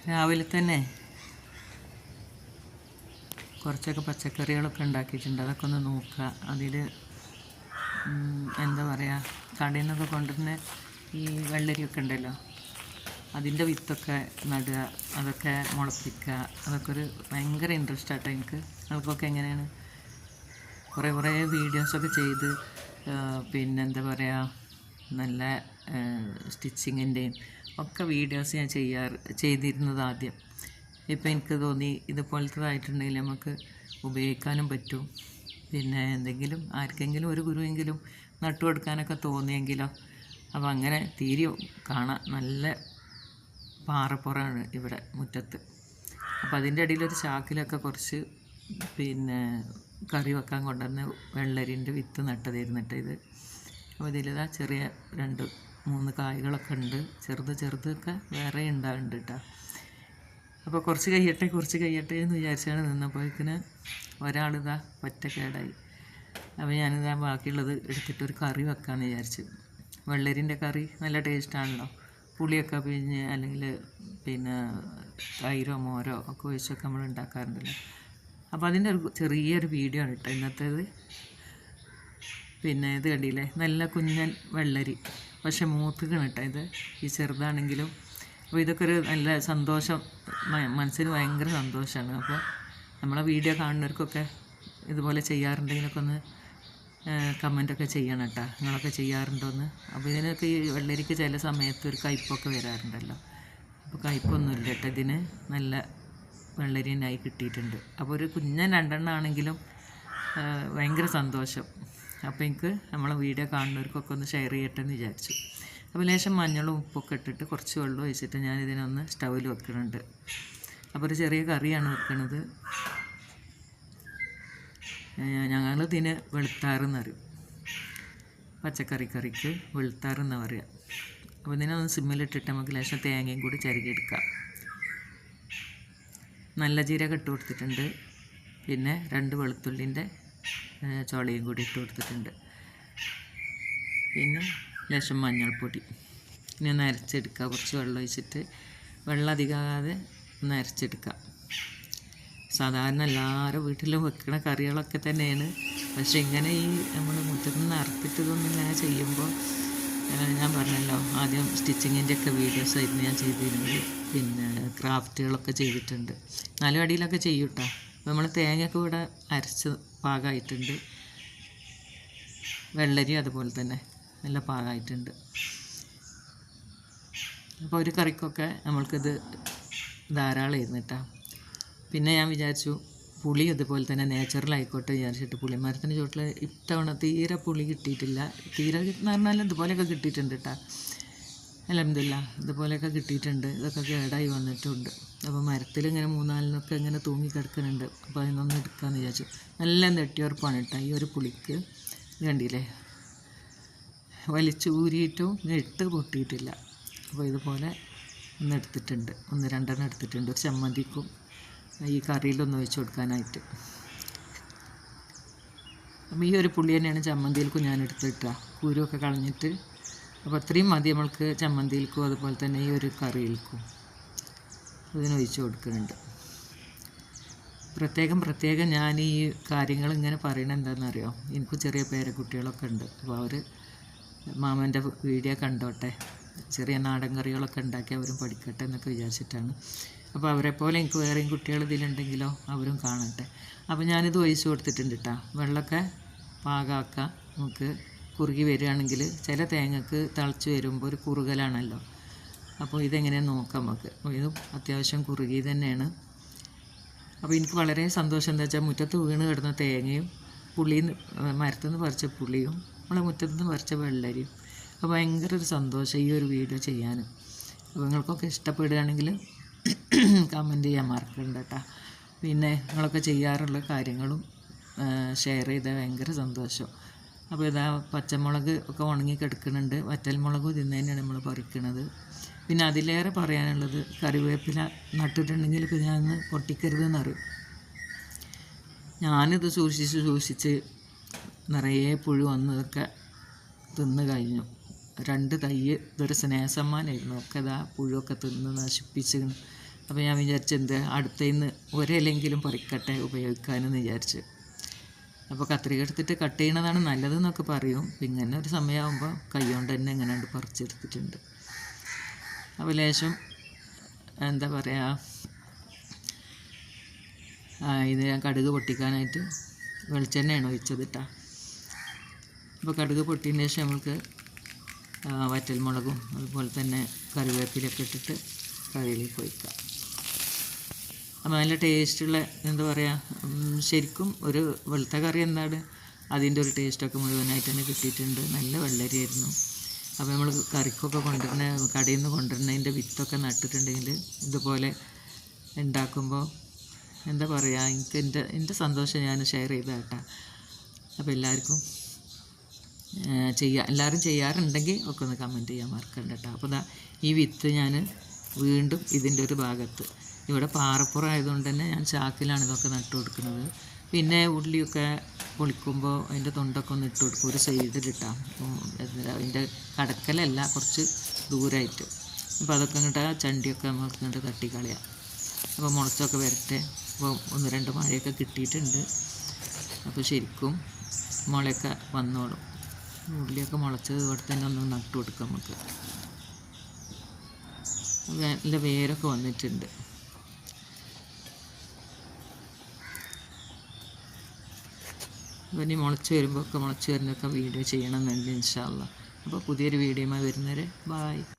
രാവിലെ തന്നെ കുറച്ചൊക്കെ പച്ചക്കറികളൊക്കെ ഉണ്ടാക്കിയിട്ടുണ്ട്. അതൊക്കെ ഒന്ന് നോക്കുക. അതിൽ എന്താ പറയുക, കടയിൽ നിന്നൊക്കെ കൊണ്ടുവരുന്ന ഈ വെള്ളരിയൊക്കെ ഉണ്ടല്ലോ, അതിൻ്റെ വിത്തൊക്കെ നടുക, അതൊക്കെ മുളപ്പിക്കുക. അതൊക്കെ ഒരു ഭയങ്കര ഇൻട്രസ്റ്റ് ആട്ടോ എനിക്ക്. നിങ്ങൾക്കൊക്കെ എങ്ങനെയാണ്? കുറേ വീഡിയോസൊക്കെ ചെയ്ത് പിന്നെന്താ പറയുക, നല്ല സ്റ്റിച്ചിങ്ങിൻ്റെയും ഒക്കെ വീഡിയോസ് ഞാൻ ചെയ്തിരുന്നത് ആദ്യം. ഇപ്പം എനിക്ക് തോന്നി ഇതുപോലത്തതായിട്ടുണ്ടെങ്കിൽ നമുക്ക് ഉപയോഗിക്കാനും പറ്റും. പിന്നെ എന്തെങ്കിലും ആർക്കെങ്കിലും ഒരു ഗുരുവെങ്കിലും നട്ടു കൊടുക്കാനൊക്കെ തോന്നിയെങ്കിലോ. അപ്പോൾ അങ്ങനെ തീരെ കാണാൻ നല്ല പാറപ്പുറമാണ് ഇവിടെ മുറ്റത്ത്. അപ്പോൾ അതിൻ്റെ ഇടയിലൊരു ചാക്കിലൊക്കെ കുറച്ച് കറി വെക്കാൻ കൊണ്ടുവന്ന് വെള്ളരിൻ്റെ വിത്ത് നട്ടതായിരുന്നിട്ട് ഇത്. അപ്പോൾ ഇതിലിതാ ചെറിയ 2-3 കായ്കളൊക്കെ ഉണ്ട്. ചെറുതൊക്കെ വേറെ ഉണ്ടാകുന്നുണ്ട് കേട്ടോ. അപ്പോൾ കുറച്ച് കഴിയട്ടെ എന്ന് വിചാരിച്ചാണ് നിന്നപ്പോഴേക്കിന് ഒരാളിതാ ഒറ്റക്കേടായി. അപ്പോൾ ഞാനിതാ ബാക്കിയുള്ളത് എടുത്തിട്ടൊരു കറി വെക്കാമെന്ന് വിചാരിച്ചു. വെള്ളരിൻ്റെ കറി നല്ല ടേസ്റ്റാണല്ലോ. പുളിയൊക്കെ പിഴിഞ്ഞ് അല്ലെങ്കിൽ തൈരോ മോരോ ഒക്കെ ഒഴിച്ചൊക്കെ നമ്മൾ ഉണ്ടാക്കാറുണ്ടല്ലോ. അപ്പോൾ അതിൻ്റെ ഒരു ചെറിയൊരു വീഡിയോ ആണ് കേട്ടോ ഇന്നത്തേത്. ഇത് കണ്ടില്ലേ, നല്ല കുഞ്ഞൻ വെള്ളരി, പക്ഷെ മൂത്തുകയാണ് കേട്ടോ ഇത്. ഈ ചെറുതാണെങ്കിലും അപ്പോൾ ഇതൊക്കെ ഒരു നല്ല സന്തോഷം, മനസ്സിന് ഭയങ്കര സന്തോഷമാണ്. അപ്പോൾ നമ്മളെ വീഡിയോ കാണുന്നവർക്കൊക്കെ ഇതുപോലെ ചെയ്യാറുണ്ടെങ്കിലൊക്കെ ഒന്ന് കമൻറ്റൊക്കെ ചെയ്യണം കേട്ടോ. നിങ്ങളൊക്കെ ചെയ്യാറുണ്ടോയെന്ന്. അപ്പോൾ ഇതിനൊക്കെ ഈ വെള്ളരിക്ക് ചില സമയത്ത് ഒരു കയ്പ്പൊക്കെ വരാറുണ്ടല്ലോ. അപ്പോൾ കയ്പ്പൊന്നുമില്ല കേട്ടോ, ഇതിന് നല്ല വെള്ളരിനായി കിട്ടിയിട്ടുണ്ട്. അപ്പോൾ ഒരു കുഞ്ഞൻ 2 ആണെങ്കിലും ഭയങ്കര സന്തോഷം. അപ്പോൾ എനിക്ക് നമ്മളെ വീഡിയോ കാണുന്നവർക്കൊക്കെ ഒന്ന് ഷെയർ ചെയ്യട്ടെ എന്ന് വിചാരിച്ചു. അപ്പോൾ ലേശം മഞ്ഞളും ഉപ്പൊക്കെ ഇട്ടിട്ട് കുറച്ച് വെള്ളം ഒഴിച്ചിട്ട് ഞാനിതിനൊന്ന് സ്റ്റൗവിൽ വെക്കുന്നുണ്ട്. അപ്പോൾ ഒരു ചെറിയ കറിയാണ് വെക്കുന്നത്. ഞങ്ങളിതിന് വെളുത്താറെന്നറിയും, പച്ചക്കറിക്ക് വെളുത്താറെന്ന് പറയുക. അപ്പോൾ ഇതിനൊന്ന് സിമ്മിലിട്ടിട്ട് നമുക്ക് ലേശം തേങ്ങയും കൂടി ചിരകിയെടുക്കാം. നല്ല ജീരകം ഇട്ട് കൊടുത്തിട്ടുണ്ട്. പിന്നെ 2 വെളുത്തുള്ളിൻ്റെ ചോളയും കൂടി ഇട്ട് കൊടുത്തിട്ടുണ്ട്. പിന്നെ ലേശം മഞ്ഞൾപ്പൊടി. ഇനി ഒന്ന് അരച്ചെടുക്കുക. കുറച്ച് വെള്ളം ഒഴിച്ചിട്ട്, വെള്ളം അധികമാകാതെ ഒന്ന് അരച്ചെടുക്കുക. സാധാരണ എല്ലാവരും വീട്ടിലും വെക്കുന്ന കറികളൊക്കെ തന്നെയാണ്. പക്ഷേ ഇങ്ങനെ ഈ നമ്മൾ മുറ്റത്ത് നിന്ന് അറുത്തിട്ടതൊന്നും ഇങ്ങനെ ചെയ്യുമ്പോൾ, ഞാൻ പറഞ്ഞല്ലോ ആദ്യം സ്റ്റിച്ചിങ്ങിൻ്റെ ഒക്കെ വീഡിയോസ് ആയിരുന്നു ഞാൻ ചെയ്തിരുന്നത്. പിന്നെ ക്രാഫ്റ്റുകളൊക്കെ ചെയ്തിട്ടുണ്ട്. 4 അടിയിലൊക്കെ ചെയ്യും കേട്ടോ. നമ്മൾ തേങ്ങയൊക്കെ ഇവിടെ അരച്ച് പാകമായിട്ടുണ്ട്. വെള്ളരി അതുപോലെ തന്നെ നല്ല പാകമായിട്ടുണ്ട്. അപ്പോൾ ഒരു കറിക്കൊക്കെ നമ്മൾക്കിത് ധാരാളമായിരുന്നു കേട്ടോ. പിന്നെ ഞാൻ വിചാരിച്ചു പുളി അതുപോലെ തന്നെ നേച്ചുറൽ ആയിക്കോട്ടെ വിചാരിച്ചിട്ട് പുളിമരത്തിൻ്റെ ചുവട്ടിൽ ഇത്തവണ തീരെ പുളി കിട്ടിയിട്ടില്ല. തീരെ എന്ന് പറഞ്ഞാൽ ഇതുപോലെയൊക്കെ കിട്ടിയിട്ടുണ്ട് കേട്ടോ. അൽഹംദുലില്ലാ, ഇതുപോലെയൊക്കെ കിട്ടിയിട്ടുണ്ട്. ഇതൊക്കെ കേടായി വന്നിട്ടുണ്ട്. അപ്പോൾ മരത്തിൽ ഇങ്ങനെ 3-4 ഇങ്ങനെ തൂങ്ങി കിടക്കുന്നുണ്ട്. അപ്പോൾ അതിനൊന്ന് എടുക്കാമെന്ന് വിചാരിച്ചു. നല്ല നെട്ടിയുറപ്പാണ് കേട്ടോ ഈ ഒരു പുളിക്ക്. കണ്ടില്ലേ, വലിച്ചൂരിയിട്ടും ഇട്ട് പൊട്ടിയിട്ടില്ല. അപ്പോൾ ഇതുപോലെ ഒന്ന് എടുത്തിട്ടുണ്ട്, 1-2 എടുത്തിട്ടുണ്ട്. ഒരു ചമ്മന്തിക്കും ഈ കറിയിലൊന്ന് ഒഴിച്ച് കൊടുക്കാനായിട്ട്. അപ്പോൾ ഈ ഒരു പുളി തന്നെയാണ് ചമ്മന്തിയിൽക്കും ഞാൻ എടുത്തിട്ടാ, കുരുവൊക്കെ കളഞ്ഞിട്ട്. അപ്പോൾ അത്രയും മതി നമ്മൾക്ക് ചമ്മന്തിയിൽക്കും അതുപോലെ തന്നെ ഈ ഒരു കറിയിൽക്കും. ഇതിനൊഴിച്ച് കൊടുക്കുന്നുണ്ട്. പ്രത്യേകം ഞാൻ ഈ കാര്യങ്ങൾ ഇങ്ങനെ പറയണത് എന്താണെന്നറിയോ, എനിക്ക് ചെറിയ പേരക്കുട്ടികളൊക്കെ ഉണ്ട്. അപ്പോൾ അവർ മാമൻ്റെ വീഡിയോ കണ്ടോട്ടെ, ചെറിയ നാടൻ കറികളൊക്കെ ഉണ്ടാക്കി അവരും പഠിക്കട്ടെ എന്നൊക്കെ വിചാരിച്ചിട്ടാണ്. അപ്പോൾ അവരെപ്പോലെ എനിക്ക് വേറെയും കുട്ടികൾ ഇതിലുണ്ടെങ്കിലോ അവരും കാണട്ടെ. അപ്പോൾ ഞാനിത് ഒഴിച്ച് കൊടുത്തിട്ടുണ്ട് കേട്ടോ. വെള്ളമൊക്കെ പാകമാക്കാം. നമുക്ക് കുറുകി വരികയാണെങ്കിൽ ചില തേങ്ങക്ക് തിളച്ച് വരുമ്പോൾ ഒരു കുറുകലാണല്ലോ. അപ്പോൾ ഇതെങ്ങനെയാണെന്ന് നോക്കാം നമുക്ക്. ഇതും അത്യാവശ്യം കുറുകി തന്നെയാണ്. അപ്പോൾ എനിക്ക് വളരെ സന്തോഷം എന്താ വെച്ചാൽ മുറ്റത്ത് വീണ് കിടന്ന തേങ്ങയും മരത്തു നിന്ന് പറിച്ച പുളിയും നമ്മളെ മുറ്റത്ത് നിന്ന് പറിച്ച വെള്ളരിയും. അപ്പോൾ ഭയങ്കര ഒരു സന്തോഷം ഈ ഒരു വീഡിയോ ചെയ്യാനും. അപ്പോൾ നിങ്ങൾക്കൊക്കെ ഇഷ്ടപ്പെടുകയാണെങ്കിൽ കമൻറ്റ് ചെയ്യാൻ മറക്കണ്ട കേട്ടോ. പിന്നെ നിങ്ങളൊക്കെ ചെയ്യാറുള്ള കാര്യങ്ങളും ഷെയർ ചെയ്താൽ ഭയങ്കര സന്തോഷം. അപ്പോൾ ഇതാ പച്ചമുളക് ഒക്കെ ഉണങ്ങി കിടക്കുന്നുണ്ട്. വറ്റൽമുളകും ഇതിൽ തന്നെയാണ് നമ്മൾ പറിക്കുന്നത്. പിന്നെ അതിലേറെ പറയാനുള്ളത്, കറിവേപ്പില നട്ടിട്ടുണ്ടെങ്കിൽ ഇപ്പോൾ ഞാനൊന്ന് പൊട്ടിക്കരുതെന്നറിയും. ഞാനിത് സൂക്ഷിച്ച് നിറയെ പുഴു വന്നതൊക്കെ തിന്ന് കഴിഞ്ഞു. 2 തൈ ഇതൊരു സ്നേഹസമ്മാനമായിരുന്നു. ഒക്കെ ഇതാ പുഴുവൊക്കെ തിന്ന് നശിപ്പിച്ച്. അപ്പോൾ ഞാൻ വിചാരിച്ചു എന്ത് അടുത്തതിന്ന് ഒരിലെങ്കിലും പറിക്കട്ടെ ഉപയോഗിക്കാനെന്ന് വിചാരിച്ചു. അപ്പോൾ കത്രിക എടുത്തിട്ട് കട്ട് ചെയ്യണതാണ് നല്ലതെന്നൊക്കെ പറയും. ഇങ്ങനെ ഒരു സമയമാകുമ്പോൾ കൈകൊണ്ട് തന്നെ ഇങ്ങനെ പറിച്ചെടുത്തിട്ടുണ്ട്. അപ്പോൾ ലേശം എന്താ പറയുക, ഇത് ഞാൻ കടുക് പൊട്ടിക്കാനായിട്ട് വെളിച്ചെണ്ണയാണ് ഒഴിച്ചത് കേട്ടോ. അപ്പോൾ കടുക് പൊട്ടിയതിന് ശേഷം നമുക്ക് വറ്റൽമുളകും അതുപോലെ തന്നെ കറിവേപ്പിലൊക്കെ ഇട്ടിട്ട് കറിയിലേക്ക് ഒഴിക്കാം. അപ്പോൾ നല്ല ടേസ്റ്റുള്ള എന്താ പറയുക, ശരിക്കും ഒരു വെളുത്ത കറി എന്താണ് അതിൻ്റെ ഒരു ടേസ്റ്റൊക്കെ മുഴുവനായിട്ട് തന്നെ കിട്ടിയിട്ടുണ്ട്. നല്ല വെള്ളരിയായിരുന്നു. അപ്പോൾ നമ്മൾ കറിക്കൊക്കെ കൊണ്ടുവരുന്ന കടയിൽ നിന്ന് കൊണ്ടുവരുന്നതിൻ്റെ വിത്തൊക്കെ നട്ടിട്ടുണ്ടെങ്കിൽ ഇതുപോലെ ഉണ്ടാക്കുമ്പോൾ എന്താ പറയുക, എനിക്ക് എൻ്റെ സന്തോഷം ഞാൻ ഷെയർ ചെയ്ത കേട്ടോ. അപ്പോൾ എല്ലാവർക്കും എല്ലാവരും ചെയ്യാറുണ്ടെങ്കിൽ ഒക്കെ ഒന്ന് കമൻറ്റ് ചെയ്യാൻ മറക്കണ്ട കേട്ടോ. അപ്പോൾ ഈ വിത്ത് ഞാൻ വീണ്ടും ഇതിൻ്റെ ഒരു ഭാഗത്ത്, ഇവിടെ പാറപ്പുറം ആയതുകൊണ്ട് തന്നെ ഞാൻ ചാക്കിലാണ് ഇതൊക്കെ നട്ടു കൊടുക്കുന്നത്. പിന്നെ ഉള്ളിയൊക്കെ പൊളിക്കുമ്പോൾ അതിൻ്റെ തൊണ്ടൊക്കെ ഒന്ന് ഇട്ട് കൊടുക്കും ഒരു സൈഡിലിട്ടാൽ, അതിൻ്റെ കടക്കലല്ല, കുറച്ച് ദൂരമായിട്ട്. അപ്പോൾ അതൊക്കെ ഇങ്ങോട്ട് ആ ചണ്ടിയൊക്കെ നമുക്ക് ഇങ്ങോട്ട് തട്ടിക്കളയാം. അപ്പോൾ മുളച്ചൊക്കെ വരട്ടെ. അപ്പോൾ 1-2 മഴയൊക്കെ കിട്ടിയിട്ടുണ്ട്. അപ്പോൾ ശരിക്കും മുളയൊക്കെ വന്നോളും. ഉള്ളിയൊക്കെ മുളച്ചത് ഇവിടെ തന്നെ ഒന്ന് നട്ടു കൊടുക്കാം നമുക്ക്. നല്ല വേരൊക്കെ വന്നിട്ടുണ്ട്. അപ്പോൾ ഇനി മുളച്ച് വരുമ്പോഴൊക്കെ മുളച്ച് വരുന്നൊക്കെ വീഡിയോ ചെയ്യണമെന്നുണ്ട് ഇൻഷാ അല്ലാഹ്. അപ്പോൾ പുതിയൊരു വീഡിയോയുമായി വരുന്നവരെ ബായ്.